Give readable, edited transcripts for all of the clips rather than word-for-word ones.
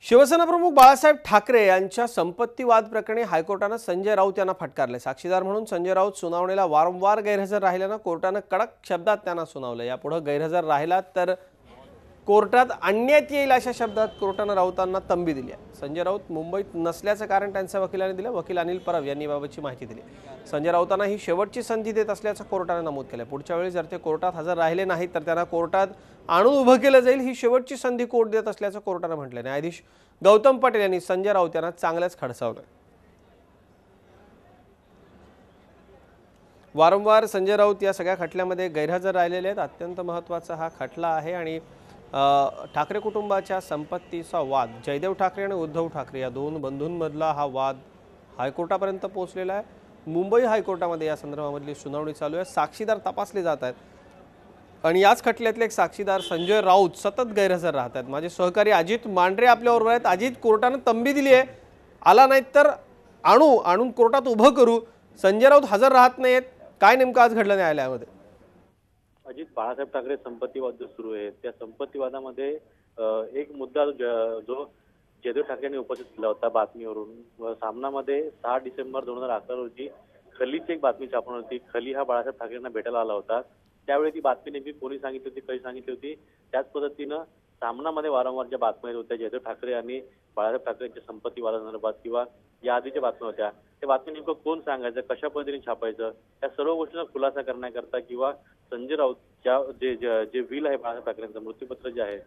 शिवसेना प्रमुख बाळासाहेब ठाकरे यांच्या संपत्ती वाद प्रकरणी हायकोर्टाने संजय राऊत यांना फटकारले। साक्षीदार म्हणून संजय राऊत सुनावणीला वारंवार गैरहजर राहिल्याने कोर्टाने कडक शब्दात त्यांना सुनावले। यापुढे गैरहजर राहिला तर कोर्टात आणण्यात येईल अशा शब्दात कोर्टाने राऊतांना तंबी दिली आहे। संजय राऊत मुंबईत नसल्याचे कारण त्यांच्या वकिलांनी दिले। वकील अनिल परब यांनी याबाबतची माहिती दिली। संजय राऊतांना ही शेवटची संधी देत असल्याचं कोर्टाने नमूद केले। पुढच्या वेळी जर ते कोर्टात हजर राहिले नाही तर त्यांना कोर्टात आणून उभं केलं जाईल। ही शेवटची संधी कोर्ट देत असल्याचं कोर्टाने म्हटले। न्यायाधीश गौतम पटेल यांनी संजय राऊत यांना चांगलेच खडसावले। वारंवार संजय राऊत या सगळ्या खटल्यामध्ये गैरहजर राहिलेले आहेत। अत्यंत महत्त्वाचा हा खटला आहे आणि ठाकरे कुटुंबाच्या संपत्तीचा वाद, जयदेव ठाकरे आणि उद्धव ठाकरे या दोन बंधूंमधला हा वाद हायकोर्टापर्यंत पोहोचलेला आहे। मुंबई हायकोर्टामध्ये या संदर्भामधली सुनावणी चालू आहे। साक्षीदार तपासले जात आहेत आणि याच खटल्यातले एक साक्षीदार संजय राऊत सतत गैरहजर राहतात। माझे सहकारी अजित मांढरे आपल्याबरोबर आहेत। अजित, कोर्टाने तंबी दिली आहे, आला नाही तर आणून कोर्टात उभं करू। संजय राऊत हजर राहत नाहीत, काय नेमकं आज घडलं न्यायालयामध्ये? अजित, बाळासाहेब ठाकरे संपत्तीवाद जो सुरू आहे त्या संपत्तीवादामध्ये एक मुद्दा जो जयदेव ठाकरेंनी उपस्थित केला होता बातमीवरून। सामनामध्ये 6 डिसेंबर 2011 रोजी खलीची एक बातमी छापून होती। खली हा बाळासाहेब ठाकरेंना भेटायला आला होता। त्यावेळी ती बातमी नेमकी कोणी सांगितली होती, कशी सांगितली होती, त्याच पद्धतीनं सामनामध्ये वारंवार ज्या बातम्या येत होत्या जयदेव ठाकरे आणि बाळासाहेब ठाकरेंच्या संपत्ती वादासंदर्भात किंवा या आधीच्या बातम्या होत्या, त्या बातमी नेमकं कोण सांगायचं, कशा पद्धतीने छापायचं, या सर्व गोष्टींचा खुलासा करण्याकरता किंवा संजय राऊतच्या जे विल आहे बाळासाहेब ठाकरेंचं मृत्यूपत्र जे आहे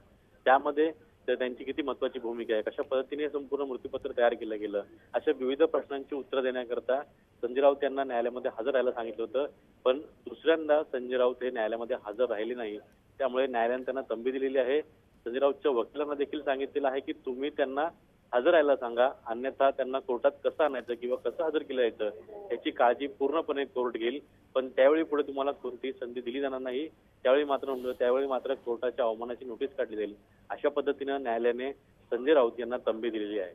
त्यामध्ये त्यांची किती महत्वाची भूमिका आहे, कशा पद्धतीने संपूर्ण मृत्यूपत्र तयार केलं गेलं, अशा विविध प्रश्नांची उत्तरं देण्याकरता संजय राऊत यांना न्यायालयामध्ये हजर राहायला सांगितलं होतं। पण दुसऱ्यांदा संजय राऊत हे न्यायालयामध्ये हजर राहिले नाही, त्यामुळे न्यायालयाने त्यांना तंबी दिलेली आहे। संजय राऊतच्या वकिलांना देखील सांगितलेलं आहे की तुम्ही त्यांना हजर राहायला सांगा, अन्यथा त्यांना कोर्टात कसं आणायचं किंवा कसं हजर केलं जायचं याची काळजी पूर्णपणे कोर्ट घेईल। पण त्यावेळी पुढे तुम्हाला कोणतीही संधी दिली जाणार नाही, त्यावेळी मात्र कोर्टाच्या अवमानाची नोटीस काढली जाईल, अशा पद्धतीने न्यायालयाने संजय राऊत यांना तंबी दिलेली आहे।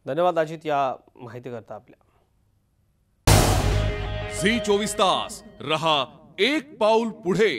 धन्यवाद अजित या माहिती करता आपल्या। झी 24 तास रहा एक पाऊल पुढे।